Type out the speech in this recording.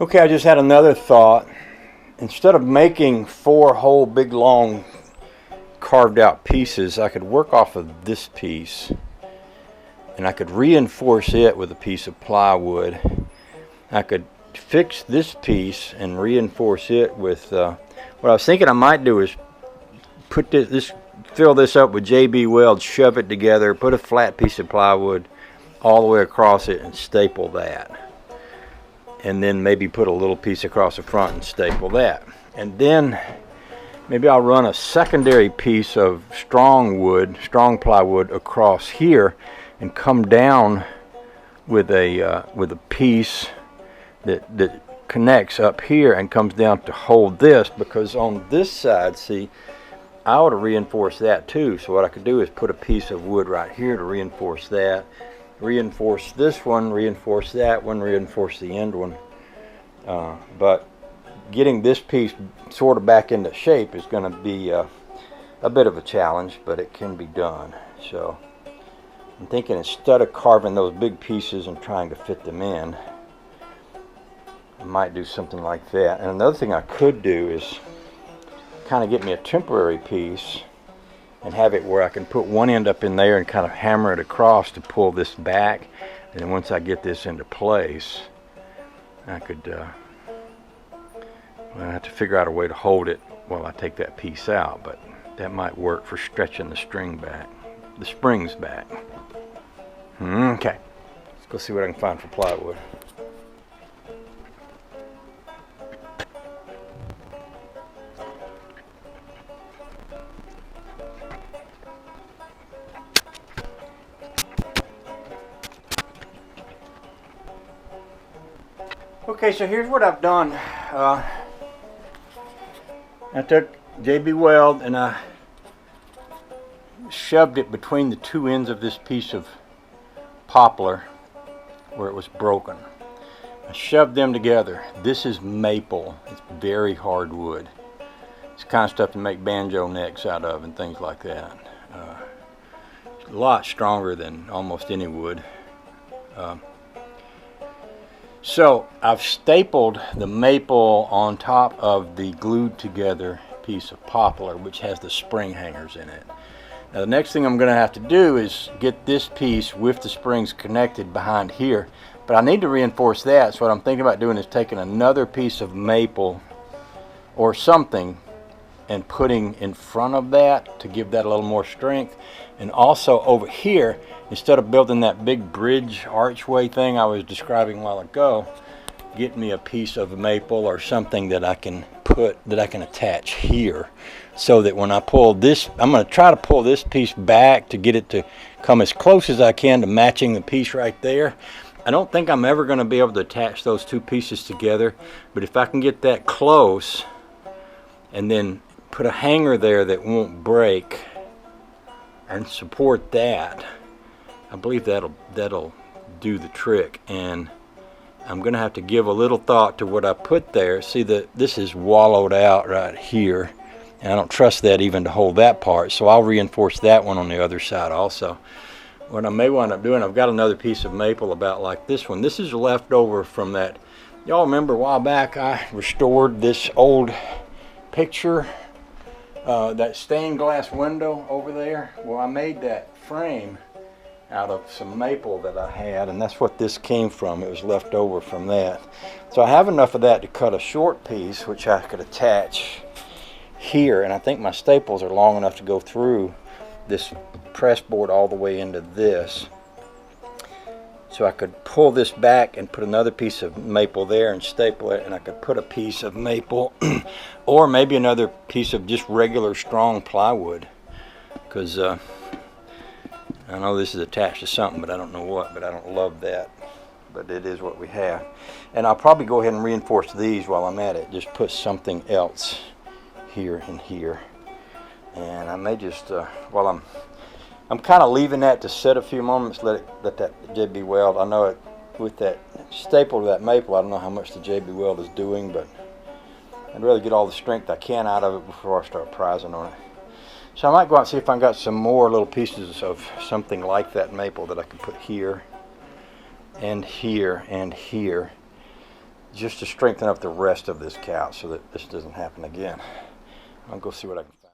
Okay, I just had another thought. Instead of making 4 whole big long carved out pieces, I could work off of this piece and I could reinforce it with a piece of plywood. I could fix this piece and reinforce it with what I was thinking I might do is put this fill this up with JB Weld, shove it together, put a flat piece of plywood all the way across it and staple that. And then maybe put a little piece across the front and staple that. And then maybe I'll run a secondary piece of strong plywood across here and come down with a piece that connects up here and comes down to hold this, because on this side, see, I ought to reinforce that too. So what I could do is put a piece of wood right here to reinforce that, reinforce this one, reinforce that one, reinforce the end one. But getting this piece sort of back into shape is going to be a bit of a challenge, but it can be done. So I'm thinking instead of carving those big pieces and trying to fit them in, I might do something like that. And another thing I could do is kind of get me a temporary piece and have it where I can put one end up in there and kind of hammer it across to pull this back. And then once I get this into place, I could I have to figure out a way to hold it while I take that piece out, but that might work for stretching the springs back. Okay, let's go see what I can find for plywood. Okay, so here's what I've done. I took JB Weld and I shoved it between the two ends of this piece of poplar where it was broken. I shoved them together. This is maple. It's very hard wood. It's the kind of stuff to make banjo necks out of and things like that. It's a lot stronger than almost any wood. So I've stapled the maple on top of the glued together piece of poplar, which has the spring hangers in it. Now the next thing I'm going to have to do is get this piece with the springs connected behind here, but I need to reinforce that. So what I'm thinking about doing is taking another piece of maple or something and putting in front of that to give that a little more strength. And also over here, instead of building that big bridge archway thing I was describing a while ago, get me a piece of maple or something that I can attach here, so that when I pull this, I'm going to try to pull this piece back to get it to come as close as I can to matching the piece right there. I don't think I'm ever going to be able to attach those two pieces together, but if I can get that close and then put a hanger there that won't break and support that, I believe that'll do the trick. And I'm going to have to give a little thought to what I put there. See that this is wallowed out right here, and I don't trust that even to hold that part, so I'll reinforce that one on the other side also. What I may wind up doing, I've got another piece of maple about like this one. This is left over from that. Y'all remember a while back I restored this old picture, that stained glass window over there? Well, I made that frame out of some maple that I had, and that's what this came from. It was left over from that. So I have enough of that to cut a short piece, which I could attach here, and I think my staples are long enough to go through this press board all the way into this. So I could pull this back and put another piece of maple there and staple it, and I could put a piece of maple or maybe another piece of just regular strong plywood, because I know this is attached to something, but I don't know what, but I don't love that. But it is what we have. And I'll probably go ahead and reinforce these while I'm at it. Just put something else here and here. And I may just, while I'm kind of leaving that to sit a few moments, let that JB Weld, I know it, with that staple to that maple, I don't know how much the JB Weld is doing, but I'd rather get all the strength I can out of it before I start prizing on it. So I might go out and see if I've got some more little pieces of something like that maple that I can put here and here and here. just to strengthen up the rest of this couch so that this doesn't happen again. I'll go see what I can find.